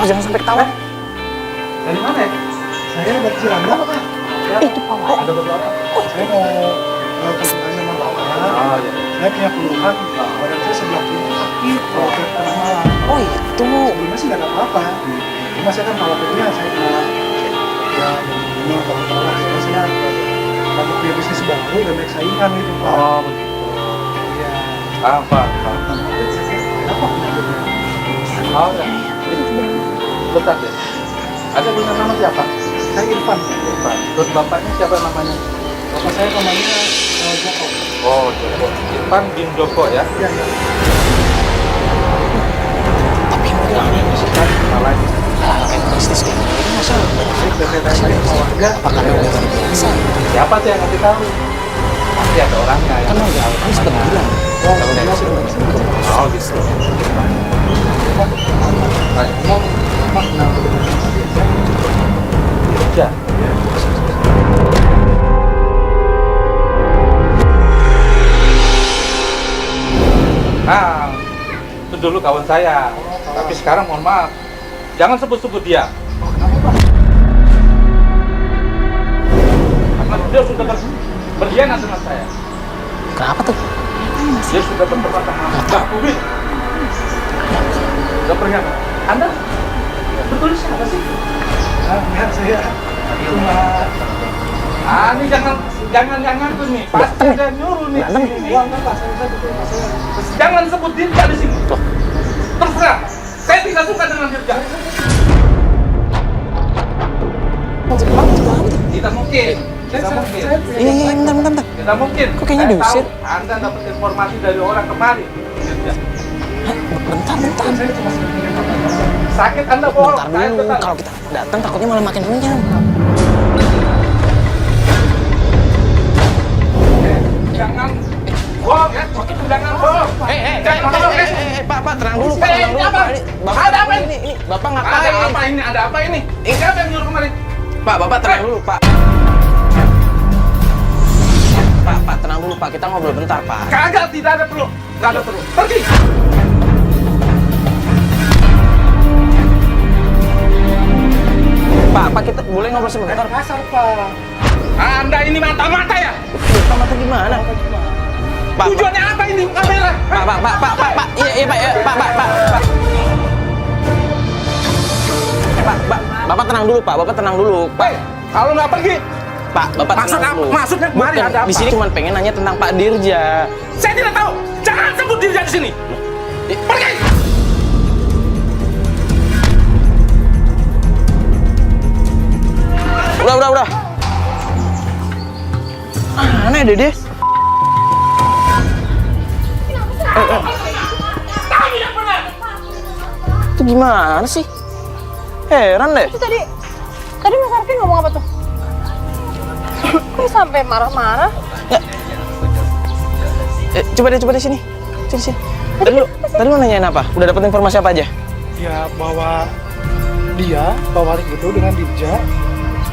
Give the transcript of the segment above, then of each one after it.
Awas jangan sampai ketahuan. Dari mana ya? Saya dari Ciranda, Pak. Itu Pak Wali. Ada beberapa. Saya mau konsultasi sama Bapak. Oh, iya. Saya punya keluhan, badan saya sebelah kiri sakit kalau tengah malam. Oh itu. Sebelumnya sih nggak ada apa-apa. Cuma saya kan khawatirnya saya kena ya ini kalau saya banyak punya bisnis baru dan banyak saingan gitu, Pak. Oh, begitu. Iya. Apa? Kenapa penyakitnya? Oh, ya. Bentar deh. Ada punya nama siapa? Saya Irfan. Irfan. Terus bapaknya siapa namanya? Bapak saya namanya Joko. Oh, Joko. Irfan bin Joko ya? Iya, iya. Tapi yang bilangnya sih kan Malah kayak mistis kayak gini masa Saya tanya sama warga. apa karena udah terbiasa? siapa sih yang ngasih tahu? Pasti ada orangnya Kan yang udah kan sempat bilang. Oh, Kalau dari iya, situ iya. Oh, gitu. Ayo. Makna Ya. Nah, itu dulu kawan saya. Tapi sekarang mohon maaf, jangan sebut-sebut dia. Karena dia sudah berkhianat dengan saya. Kenapa tuh? Dia sudah bertempat sama Mbak Kubi. Sudah berkhianat. Anda betul siapa sih? enggak saya cuma Ini jangan tuh nih. Pasti ada nyuruh nih. uang kan Pak, saya betul Pak, saya Jangan sebut Dirja di sini. Terserah. Saya tidak suka dengan Dirja. Tidak mungkin. Tidak mungkin. Iya, bentar. Tidak mungkin. Kok kayaknya Saya diusir? tahu Anda dapat informasi dari orang kemari. Dirja. Bentar. saya cuma sedikit Sakit Anda bohong. Bentar Saya dulu. tahu. Kalau kita datang takutnya malah makin renyah. Jangan bohong ya. Jangan bohong. Pak, tenang dulu, Pak. Eh, Tenang dulu, apa? Pak. Ini, Bapak Ada apa ini? Ini, Bapak Ada ngapain? apa ini? Ada apa ini? Siapa yang nyuruh kemari? Pak, Bapak tenang dulu, Pak. Pak, tenang dulu, Pak. Kita ngobrol bentar, Pak. Kagak, tidak ada perlu. Tidak ada perlu. Pergi. Pak, kita boleh ngobrol sebentar? kasar Pak. Anda ini mata-mata ya? Mata gimana? Pak, Tujuannya apa ini kamera? Pak. Iya, Pak. Pak, Bapak tenang dulu, Pak. Bapak tenang dulu. Hei, kalau nggak pergi, Pak, Bapak maksud tenang apa? dulu. Maksudnya kemari Bukan, ada apa? di sini cuma pengen nanya tentang Pak Dirja. Saya tidak tahu. Jangan sebut diri di sini. Pergi. Udah. Aneh deh, Des. Tahu yang benar. Itu gimana sih? Heran deh. Itu tadi Mas Arvin ngomong apa tuh? Kok sampai marah-marah? Coba deh sini. Sini. Tadi lu nanyain apa? Udah dapet informasi apa aja? Ya bahwa Pak Walik itu dengan Dirja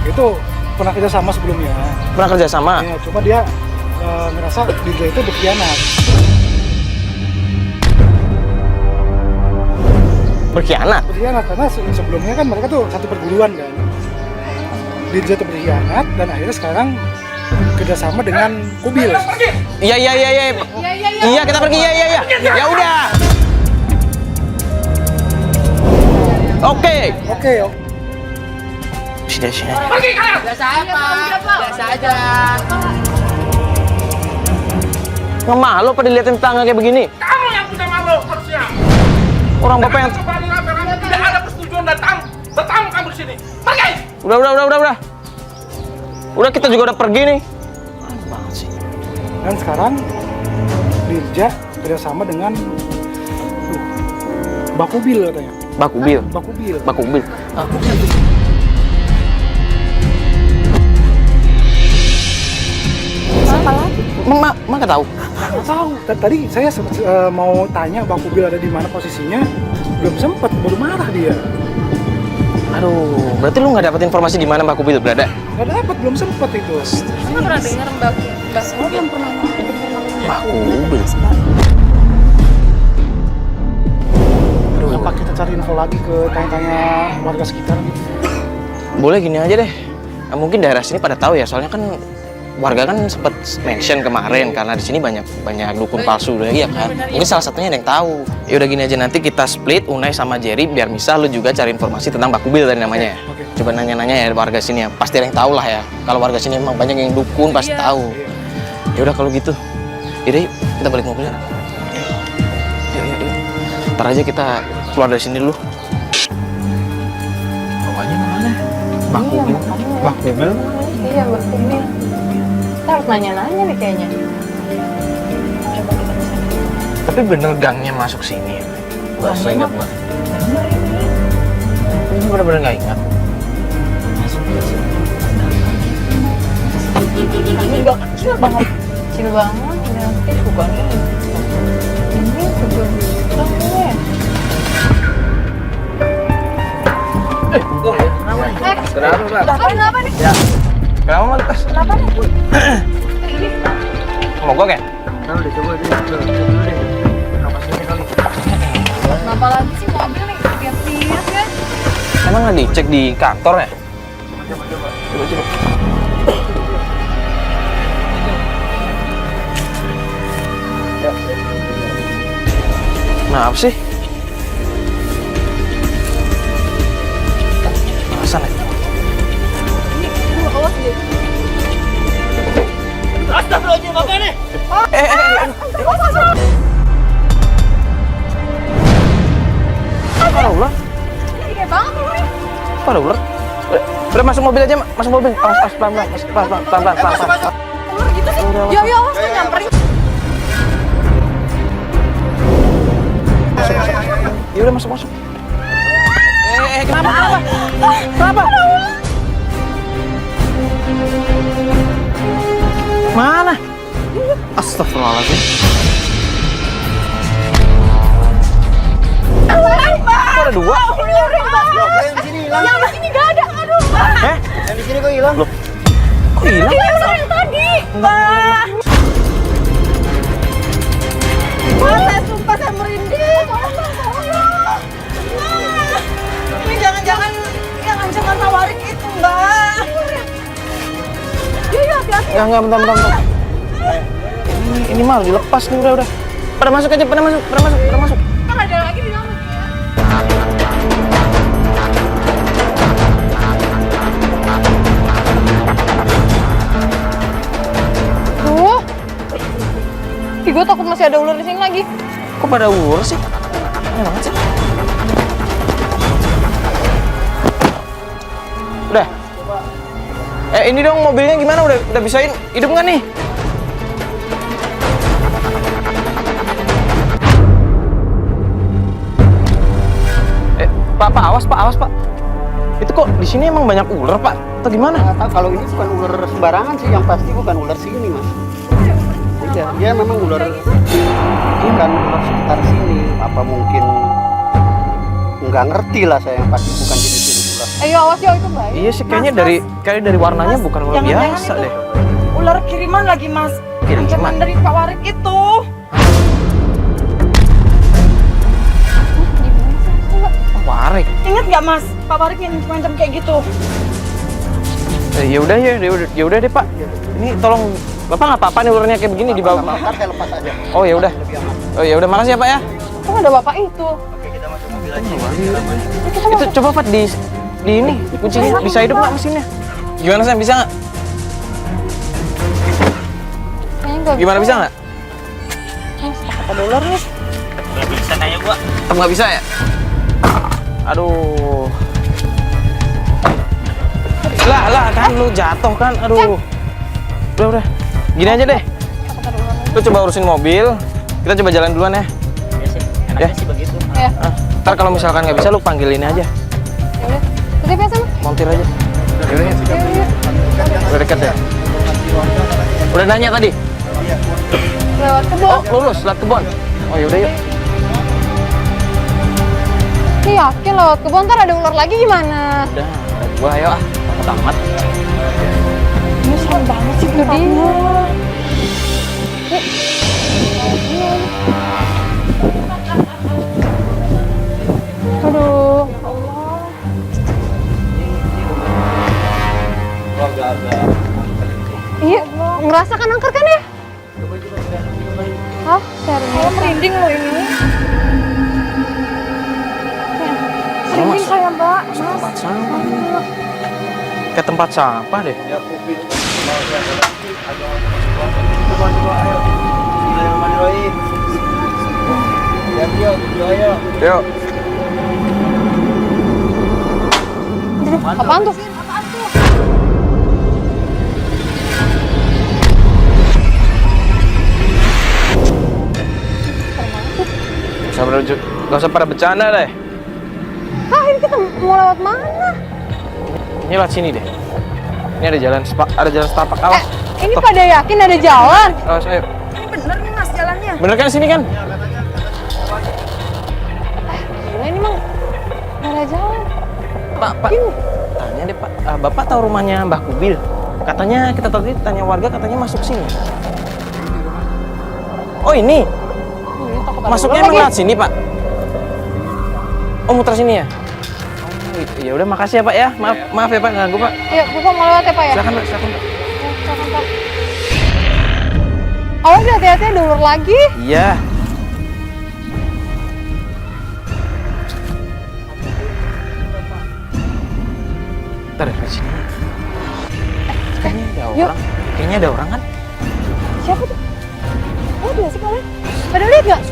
itu pernah kerja sama sebelumnya. Pernah kerja sama? Ya, cuma dia ngerasa Dirja itu berkhianat. Berkhianat? Berkhianat karena sebelumnya kan mereka tuh satu perguruan kan. Dirja itu berkhianat dan akhirnya sekarang kerjasama dengan Kubil. Pergi. Iya. Iya, kita pergi. Iya. Ya udah. Oke. Sini. Pergi kalian. Biasa aja. Ngemalu apa diliatin tetangga kayak begini? Kamu yang punya malu harusnya. Orang bapak yang... Kembali rame-rame tidak ada persetujuan datang kamu di sini. Pergi. Udah. Udah, kita juga udah pergi nih. Aneh banget sih. Dan sekarang Dirja kerjasama dengan Bakubil katanya. Bakubil. Apa lagi? Mak nggak tahu. Nggak tahu. Tadi saya mau tanya Bakubil ada di mana posisinya, belum sempat, baru marah dia. Aduh, berarti lu nggak dapat informasi di mana Mbak Kubil berada? Nggak dapat, belum sempat itu. Saya pernah dengar Mbak belum pernah Mbak Kubil. Apa kita cari info lagi ke tanya-tanya warga sekitar gitu. Boleh gini aja deh. Mungkin daerah sini pada tahu ya, soalnya kan warga kan sempat mention kemarin karena di sini banyak dukun palsu udah ya kan. Mungkin salah satunya ada yang tahu. Ya udah gini aja, nanti kita split Unai sama Jerry biar misal lu juga cari informasi tentang Bakubil tadi namanya. Coba nanya-nanya ya warga sini ya. Pasti ada yang tahu lah ya. Kalau warga sini emang banyak yang dukun pasti tahu. Ya udah kalau gitu. Yaudah, kita balik mobilnya. Yuk. Ntar aja kita keluar dari sini dulu. Bawanya mana? Bakubil. Bakubil. Iya, Bakubil. Kita harus nanya-nanya nih kayaknya. Tapi bener gangnya masuk sini. Gak ingat gua. Ini bener-bener gak ingat. Ini juga kecil banget. Kecil banget. Nanti bukan ini juga ya. Kenapa nih? Ya. Kenapa Mas? Kenapa nih? Mogok ya? Kalau dicoba deh, napasnya kali. Kenapa lagi sih mobil nih? Tiap-tiap ya. Emang nggak dicek di kantor ya? Coba. Nah, apa sih? Alasan ya? Awas deh. Astagfirullahaladzim, apa nih? Ada ular? Gede banget nih. Ada ular? Udah masuk mobil aja, masuk mobil. Awas, pelan-pelan, pelan-pelan. Ular gitu sih. Ya, awas tuh nyamperin. Ya udah masuk. Kenapa? Mana? Astagfirullahaladzim. Kok ada dua? Yang di sini nggak ada. Aduh, Mbak. Yang di sini kok hilang? Loh, kok hilang? Ini yang tadi. Mbak. Saya sumpah saya merinding. Tolong. Ini jangan-jangan yang ancaman tawarik itu, Mbak. Iya, hati-hati. Enggak, bentar. Ini mah dilepas nih, udah. Pada masuk aja, pada masuk. Kan ada lagi di dalam. Tuh. Gue takut masih ada ular di sini lagi. Kok pada ular sih? Aneh banget sih. Udah. Ini dong mobilnya gimana? Udah bisain hidup nggak nih? Pak, awas Pak. Itu kok di sini emang banyak ular, Pak? Atau gimana? Nggak tahu, kalau ini bukan ular sembarangan sih, yang pasti bukan ular sini, Mas. Iya, dia memang ular bukan ular sekitar sini. Apa mungkin nggak ngerti lah saya, yang pasti bukan jenis ular. Ayo awas ya itu baik. Iya sih, kayaknya dari warnanya bukan ular biasa deh. Ular kiriman lagi, Mas. Kiriman? Ancaman dari Pak Warik itu. Warik. Ingat nggak, Mas? Pak Warik yang macam kayak gitu. Ya udah deh Pak. Ini tolong Bapak nggak apa-apa nih ularnya kayak begini di bawah. Ntar saya lepas aja. Oh ya udah. Makasih ya Pak ya. Kok ada bapak itu? Oke, kita masuk mobil aja. Itu coba Pak di ini kuncinya bisa hidup nggak mesinnya? Gimana Sam, bisa nggak? Kayaknya nggak Gimana bisa nggak? Ada ular nih. Nggak bisa kayaknya gua. Tetap nggak bisa ya? Aduh. Lah kan lu jatuh kan. Aduh. Udah. Gini aja deh. Lu coba urusin mobil. Kita coba jalan duluan ya. Iya sih, enaknya sih begitu. Ya. Ntar kalau misalkan nggak bisa lu panggil ini aja. Yaudah. Titip ya sama. Montir aja. Yaudah ya. Udah dekat ya? Udah nanya tadi? Lewat kebun. Oh, lurus, lewat kebun. Oh yaudah yuk. Ini yakin lewat kebun, ntar ada ular lagi gimana? Udah, ada gua ayo ah. Takut amat. Ini serem banget sih Itu dia. merasakan angker kan ya? Hah? Saya merinding loh ini. Merinding Mas. saya mbak. Masuk tempat sampah. Ke tempat sampah deh. Yuk. Apaan tuh? Gak usah pada bercanda deh. Hah, ini kita mau lewat mana? Ini lewat sini deh. Ini ada jalan setapak, awas. Ini pada yakin ada jalan? Awas, ayo. Ini bener nih mas jalannya. Bener kan sini kan? Gila, ini emang gak ada jalan. Pak. Tanya deh Pak. Bapak tahu rumahnya Mbah Kubil? Katanya kita tadi tanya warga katanya masuk sini. Oh ini? Masuknya emang lewat sini Pak? Oh muter sini ya? Oh, ya udah makasih ya Pak ya. Maaf ya Pak ganggu Pak. Yuk, Bapak mau lewat ya Pak ya? Silakan Pak, silakan Pak. Ya, silakan Pak. Awas hati-hati ada ulur lagi. Iya. Ntar di sini. Kayaknya ada yuk. orang. Kayaknya ada orang kan? Siapa tuh? Oh, dia sih kalian. Pada lihat nggak?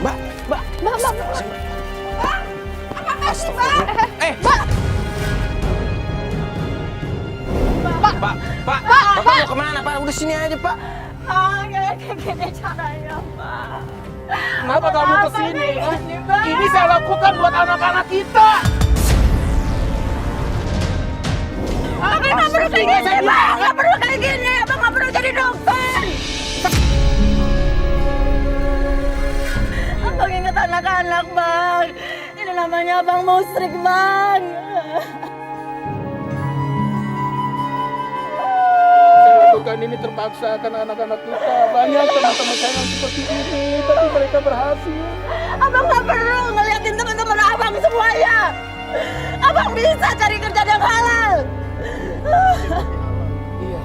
Mbak. Mbak. Astagfirullah. Pak. Bapak mau kemana Pak? Udah sini aja Pak. Kayak gini caranya mbak. Kenapa kamu kesini? Ini saya lakukan buat anak-anak kita. Abang nggak perlu kayak gini bang. Nggak perlu kayak gini. Abang nggak perlu jadi dokter. Abang ingat anak-anak bang. Ini namanya abang musrik bang. Lakukan ini terpaksa karena anak-anak kita. Banyak teman-teman saya yang seperti ini, tapi mereka berhasil. Abang nggak perlu ngeliatin teman-teman abang semuanya. Abang bisa cari kerjaan yang halal. Iya,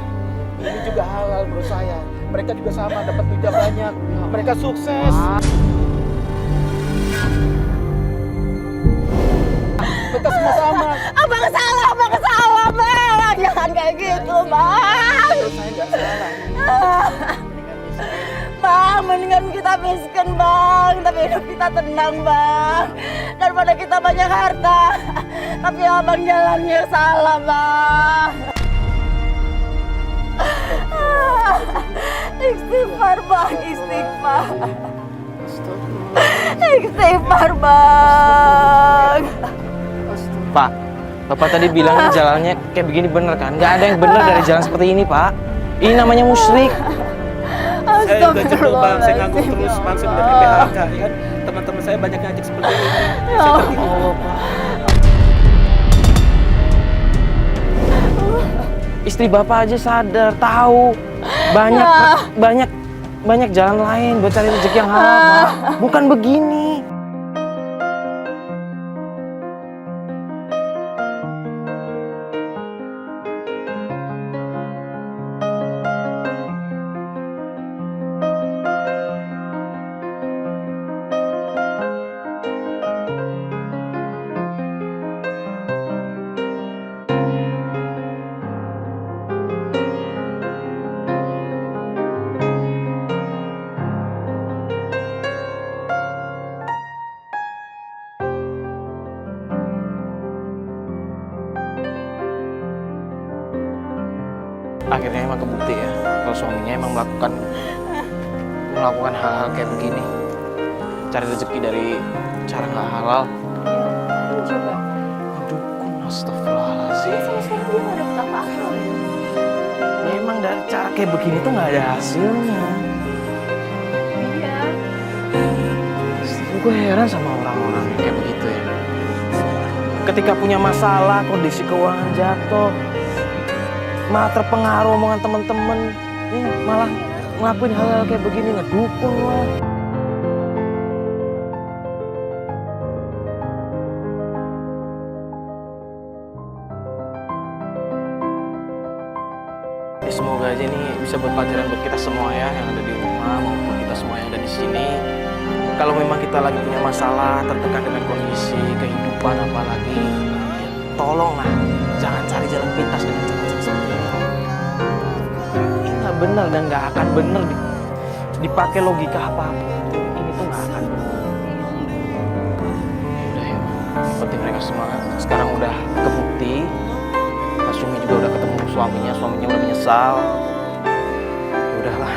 ini juga halal menurut saya. Mereka juga sama, dapat duitnya banyak. Mereka sukses. Kita semua sama. Abang salah bang. Jangan kayak gitu bang. Menurut saya nggak salah. Bang, mendingan kita miskin bang, tapi hidup kita tenang bang. Daripada kita banyak harta, tapi abang jalannya salah bang. Istighfar bang, istighfar. Istighfar bang. Pak, Bapak tadi bilang jalannya kayak begini bener kan? Nggak ada yang bener dari jalan seperti ini Pak. Ini namanya musyrik. Saya udah jenuh bang, saya nganggur terus Ya bang, saya udah di Allah. PHK kan. Teman-teman saya banyak ngajak seperti ini. Ya Saya ngerti. Istri Bapak aja sadar, tahu banyak jalan lain buat cari rezeki yang halal, Pak. Bukan begini. Akhirnya emang kebukti ya kalau suaminya emang melakukan hal-hal kayak begini, cari rezeki dari cara nggak halal. Coba. Dukun, astagfirullahaladzim. Sampai sekarang dia nggak dapet apa-apa. Ya, emang dari cara kayak begini tuh nggak ada hasilnya. Iya. Gue heran sama orang-orang yang kayak begitu ya. Ketika punya masalah, kondisi keuangan jatuh, malah terpengaruh omongan temen-temen, ya, malah ngelakuin hal-hal kayak begini, ngedukun lah. pelajaran buat kita semua ya, yang ada di rumah maupun kita semua yang ada di sini. Kalau memang kita lagi punya masalah, tertekan dengan kondisi kehidupan apalagi, ya, tolonglah jangan cari jalan pintas dengan cara seperti ini. Ini nggak benar dan nggak akan benar dipakai logika apapun. Ini tuh nggak akan benar. Udah ya, yang penting mereka semangat. Sekarang udah kebukti. Mas Sumi juga udah ketemu suaminya udah menyesal. Ya udahlah,